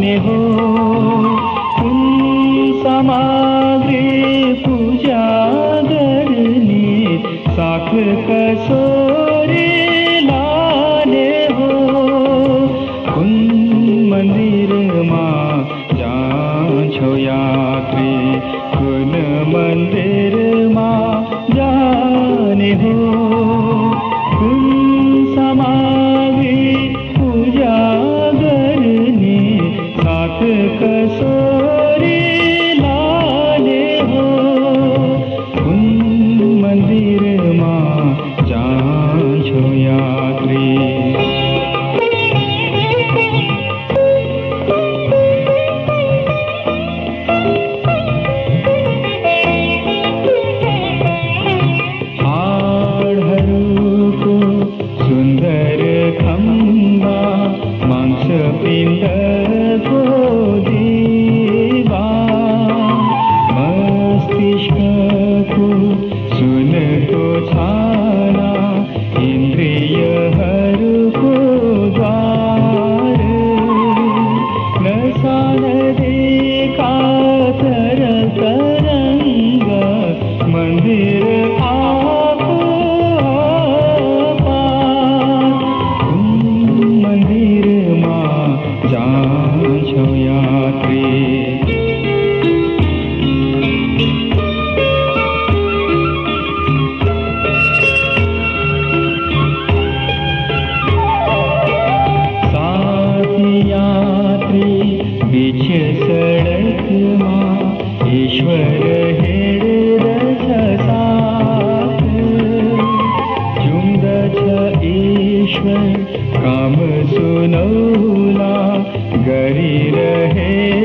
जाने हो तुम समाग्रे पूजा करने साख कसोरे लाने हो कुन मंदिर मां जाछो यात्री कुन मंदिर मां जाने हो कुन समाग्रे पूजा करने साख कसोरे लाने हो कुन मंदिर मां जाछो यात्री पिंड को दीवा मस्तिष्क को सुन को छाना इंद्रिय हर को द्वार नसान देखा तर तरंग मंदिर आप मंदिर जाछो यात्री साथी यात्री बीच सड़क मां ईश्वर हेड़ रथ साथ चुंद छ ईश्वर काम सुनौला गरी रहे